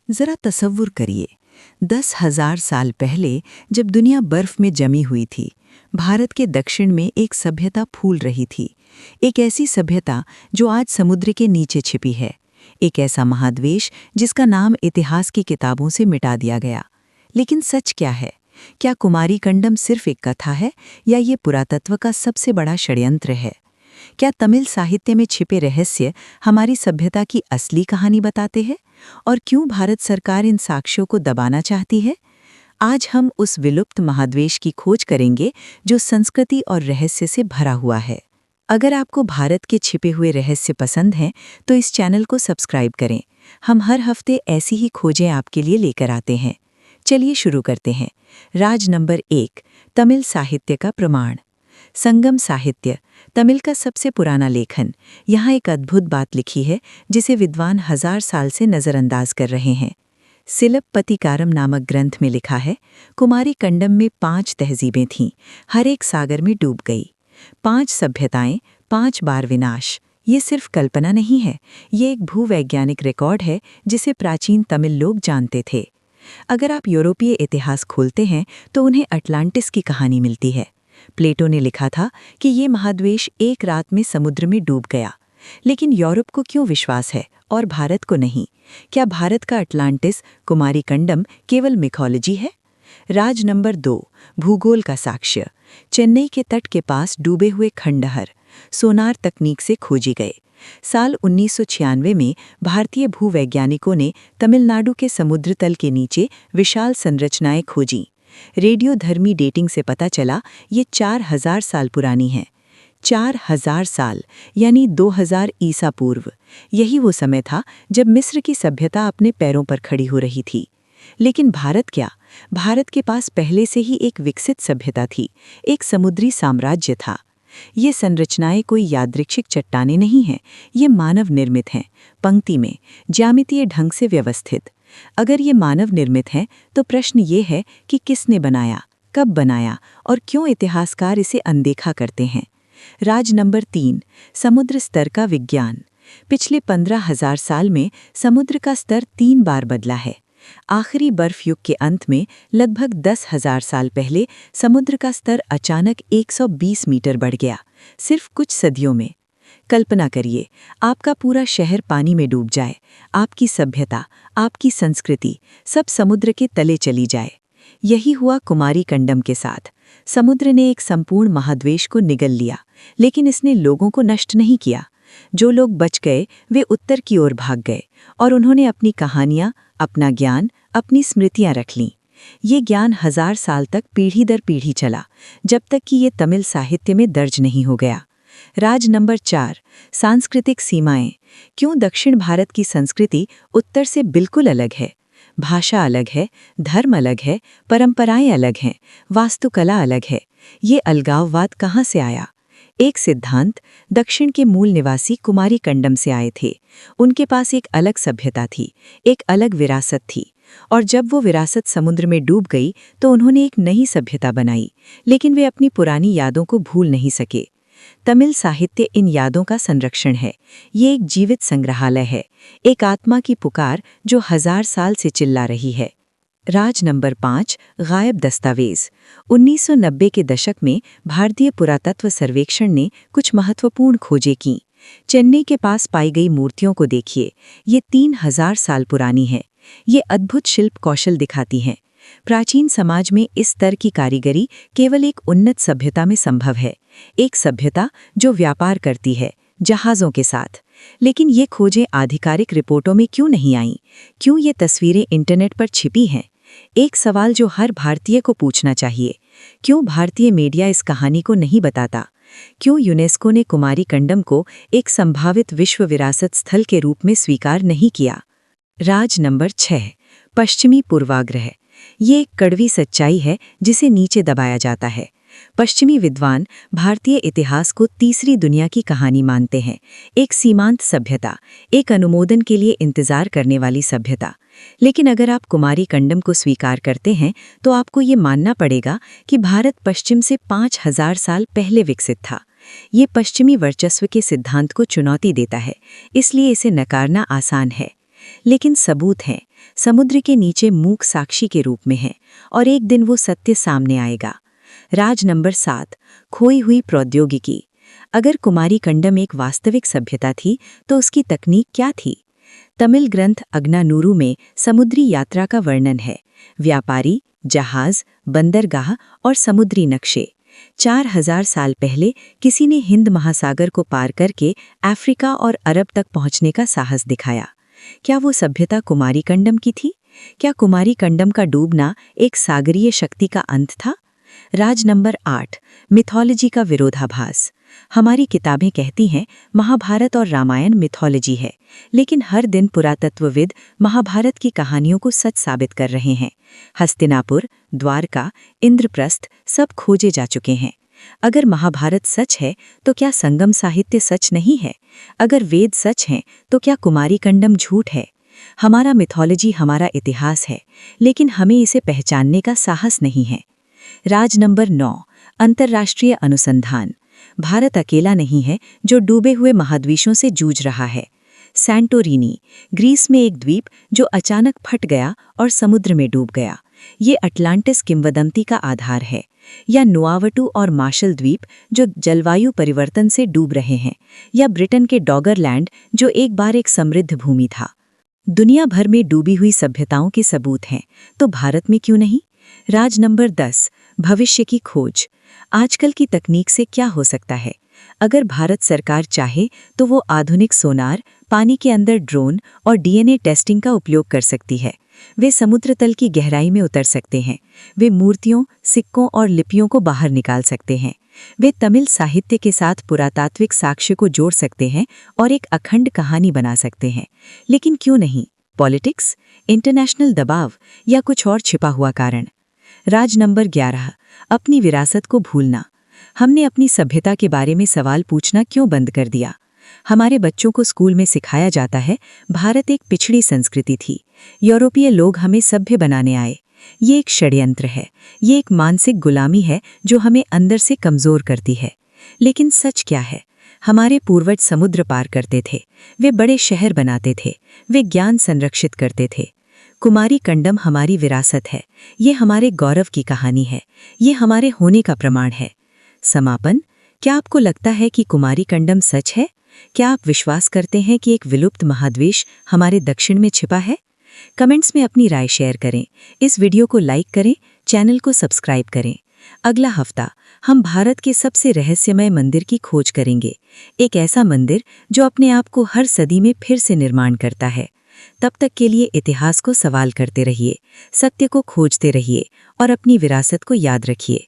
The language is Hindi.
जरा तसव्वुर करिए, 10,000 साल पहले जब दुनिया बर्फ में जमी हुई थी, भारत के दक्षिण में एक सभ्यता फूल रही थी। एक ऐसी सभ्यता जो आज समुद्र के नीचे छिपी है। एक ऐसा महाद्वीप जिसका नाम इतिहास की किताबों से मिटा दिया गया। लेकिन सच क्या है? क्या कुमारी कंडम सिर्फ एक कथा है या ये पुरातत्व का सबसे बड़ा षड्यंत्र है? क्या तमिल साहित्य में छिपे रहस्य हमारी सभ्यता की असली कहानी बताते हैं? और क्यों भारत सरकार इन साक्ष्यों को दबाना चाहती है? आज हम उस विलुप्त महाद्वीप की खोज करेंगे जो संस्कृति और रहस्य से भरा हुआ है। अगर आपको भारत के छिपे हुए रहस्य पसंद हैं तो इस चैनल को सब्सक्राइब करें। हम हर हफ्ते ऐसी ही खोजें आपके लिए लेकर आते हैं। चलिए शुरू करते हैं। राज नंबर 1, तमिल साहित्य का प्रमाण। संगम साहित्य, तमिल का सबसे पुराना लेखन। यहाँ एक अद्भुत बात लिखी है जिसे विद्वान 1000 साल से नज़रअंदाज कर रहे हैं। सिलप्पतिकारम नामक ग्रंथ में लिखा है, कुमारी कंडम में 5 तहजीबें थीं, हर एक सागर में डूब गई। 5 सभ्यताएं, 5 बार विनाश। ये सिर्फ कल्पना नहीं है, ये एक भूवैज्ञानिक रिकॉर्ड है जिसे प्राचीन तमिल लोग जानते थे। अगर आप यूरोपीय इतिहास खोलते हैं तो उन्हें अटलांटिस की कहानी मिलती है। प्लेटो ने लिखा था कि ये महाद्वीप एक रात में समुद्र में डूब गया। लेकिन यूरोप को क्यों विश्वास है और भारत को नहीं? क्या भारत का अटलांटिस, कुमारी कंडम केवल मिथोलॉजी है? राज नंबर 2, भूगोल का साक्ष्य। चेन्नई के तट के पास डूबे हुए खंडहर सोनार तकनीक से खोजी गए। साल 1996 में भारतीय भूवैज्ञानिकों ने तमिलनाडु के समुद्र तल के नीचे विशाल संरचनाएं खोजीं। रेडियोधर्मी डेटिंग से पता चला ये 4000 साल पुरानी हैं। 4000 साल यानी 2000 ईसा पूर्व। यही वो समय था जब मिस्र की सभ्यता अपने पैरों पर खड़ी हो रही थी। लेकिन भारत क्या? भारत के पास पहले से ही एक विकसित सभ्यता थी, एक समुद्री साम्राज्य था। ये संरचनाएं कोई यादृच्छिक चट्टानें नहीं हैं, ये मानव निर्मित हैं, पंक्ति में, ज्यामितीय ढंग से व्यवस्थित। अगर ये मानव निर्मित हैं तो प्रश्न ये है कि किसने बनाया, कब बनाया और क्यों इतिहासकार इसे अनदेखा करते हैं? राज नंबर 3, समुद्र स्तर का विज्ञान। पिछले 15,000 साल में समुद्र का स्तर 3 बार बदला है। आखिरी बर्फ युग के अंत में लगभग 10,000 साल पहले समुद्र का स्तर अचानक 120 मीटर बढ़ गया, सिर्फ कुछ सदियों में। कल्पना करिए, आपका पूरा शहर पानी में डूब जाए, आपकी सभ्यता, आपकी संस्कृति सब समुद्र के तले चली जाए। यही हुआ कुमारी कंडम के साथ। समुद्र ने एक संपूर्ण महाद्वीप को निगल लिया, लेकिन इसने लोगों को नष्ट नहीं किया। जो लोग बच गए वे उत्तर की ओर भाग गए और उन्होंने अपनी कहानियां, अपना ज्ञान, अपनी स्मृतियां रख लीं। ये ज्ञान 1000 साल तक पीढ़ी दर पीढ़ी चला, जब तक कि ये तमिल साहित्य में दर्ज नहीं हो गया। राज नंबर 4, सांस्कृतिक सीमाएं। क्यों दक्षिण भारत की संस्कृति उत्तर से बिल्कुल अलग है? भाषा अलग है, धर्म अलग है, परंपराएं अलग हैं, वास्तुकला अलग है। ये अलगाववाद कहाँ से आया? एक सिद्धांत, दक्षिण के मूल निवासी कुमारी कंडम से आए थे। उनके पास एक अलग सभ्यता थी, एक अलग विरासत थी। और जब वो विरासत समुद्र में डूब गई तो उन्होंने एक नई सभ्यता बनाई, लेकिन वे अपनी पुरानी यादों को भूल नहीं सके। तमिल साहित्य इन यादों का संरक्षण है। ये एक जीवित संग्रहालय है, एक आत्मा की पुकार जो 1000 साल से चिल्ला रही है। राज नंबर 5, गायब दस्तावेज। 1990 के दशक में भारतीय पुरातत्व सर्वेक्षण ने कुछ महत्वपूर्ण खोजें की। चेन्नई के पास पाई गई मूर्तियों को देखिए, ये 3000 साल पुरानी हैं। ये अद्भुत शिल्प कौशल दिखाती हैं। प्राचीन समाज में इस स्तर की कारीगरी केवल एक उन्नत सभ्यता में संभव है, एक सभ्यता जो व्यापार करती है जहाज़ों के साथ। लेकिन ये खोजें आधिकारिक रिपोर्टों में क्यों नहीं आईं? क्यों ये तस्वीरें इंटरनेट पर छिपी हैं? एक सवाल जो हर भारतीय को पूछना चाहिए, क्यों भारतीय मीडिया इस कहानी को नहीं बताता? क्यों यूनेस्को ने कुमारी कंडम को एक संभावित विश्व विरासत स्थल के रूप में स्वीकार नहीं किया? राज नंबर 6, पश्चिमी पूर्वाग्रह। ये एक कड़वी सच्चाई है जिसे नीचे दबाया जाता है। पश्चिमी विद्वान भारतीय इतिहास को तीसरी दुनिया की कहानी मानते हैं, एक सीमांत सभ्यता, एक अनुमोदन के लिए इंतजार करने वाली सभ्यता। लेकिन अगर आप कुमारी कंडम को स्वीकार करते हैं तो आपको ये मानना पड़ेगा कि भारत पश्चिम से 5000 साल पहले विकसित था। ये पश्चिमी वर्चस्व के सिद्धांत को चुनौती देता है, इसलिए इसे नकारना आसान है। लेकिन सबूत हैं, समुद्र के नीचे मूक साक्षी के रूप में है, और एक दिन वो सत्य सामने आएगा। राज नंबर 7, खोई हुई प्रौद्योगिकी। अगर कुमारीकंडम एक वास्तविक सभ्यता थी तो उसकी तकनीक क्या थी? तमिल ग्रंथ अग्नानूरू में समुद्री यात्रा का वर्णन है। व्यापारी, जहाज, बंदरगाह और समुद्री नक्शे। 4000 साल पहले किसी ने हिंद महासागर को पार करके अफ्रीका और अरब तक पहुंचने का साहस दिखाया। क्या वो सभ्यता कुमारीकंडम की थी? क्या कुमारीकंडम का डूबना एक सागरीय शक्ति का अंत था? राज नंबर 8, मिथोलॉजी का विरोधाभास। हमारी किताबें कहती हैं महाभारत और रामायण मिथोलॉजी है, लेकिन हर दिन पुरातत्वविद महाभारत की कहानियों को सच साबित कर रहे हैं। हस्तिनापुर, द्वारका, इंद्रप्रस्थ सब खोजे जा चुके हैं। अगर महाभारत सच है तो क्या संगम साहित्य सच नहीं है? अगर वेद सच हैं तो क्या कुमारीकंडम झूठ है? हमारा मिथोलॉजी हमारा इतिहास है, लेकिन हमें इसे पहचानने का साहस नहीं है। राज नंबर 9, अंतर्राष्ट्रीय अनुसंधान। भारत अकेला नहीं है जो डूबे हुए महाद्वीपों से जूझ रहा है। सैंटोरिनी, ग्रीस में एक द्वीप जो अचानक फट गया और समुद्र में डूब गया। ये अटलांटिस किंवदंती का आधार है। या नुआवटू और मार्शल द्वीप जो जलवायु परिवर्तन से डूब रहे हैं। या ब्रिटेन के डॉगरलैंड जो एक बार एक समृद्ध भूमि था। दुनिया भर में डूबी हुई सभ्यताओं के सबूत हैं, तो भारत में क्यों नहीं? राज नंबर 10, भविष्य की खोज। आजकल की तकनीक से क्या हो सकता है? अगर भारत सरकार चाहे तो वो आधुनिक सोनार, पानी के अंदर ड्रोन और डीएनए टेस्टिंग का उपयोग कर सकती है। वे समुद्र तल की गहराई में उतर सकते हैं। वे मूर्तियों, सिक्कों और लिपियों को बाहर निकाल सकते हैं। वे तमिल साहित्य के साथ पुरातात्विक साक्ष्य को जोड़ सकते हैं और एक अखंड कहानी बना सकते हैं। लेकिन क्यों नहीं? पॉलिटिक्स, इंटरनेशनल दबाव या कुछ और छिपा हुआ कारण? राज नंबर 11, अपनी विरासत को भूलना। हमने अपनी सभ्यता के बारे में सवाल पूछना क्यों बंद कर दिया? हमारे बच्चों को स्कूल में सिखाया जाता है भारत एक पिछड़ी संस्कृति थी, यूरोपीय लोग हमें सभ्य बनाने आए। ये एक षड्यंत्र है, ये एक मानसिक गुलामी है जो हमें अंदर से कमजोर करती है। लेकिन सच क्या है? हमारे पूर्वज समुद्र पार करते थे, वे बड़े शहर बनाते थे, वे ज्ञान संरक्षित करते थे। कुमारीकंडम हमारी विरासत है, ये हमारे गौरव की कहानी है, ये हमारे होने का प्रमाण है। समापन, क्या आपको लगता है कि कुमारीकंडम सच है? क्या आप विश्वास करते हैं कि एक विलुप्त महाद्वीप हमारे दक्षिण में छिपा है? कमेंट्स में अपनी राय शेयर करें, इस वीडियो को लाइक करें, चैनल को सब्सक्राइब करें। अगला हफ्ता हम भारत के सबसे रहस्यमय मंदिर की खोज करेंगे, एक ऐसा मंदिर जो अपने आप को हर सदी में फिर से निर्माण करता है। तब तक के लिए इतिहास को सवाल करते रहिए, सत्य को खोजते रहिए और अपनी विरासत को याद रखिए।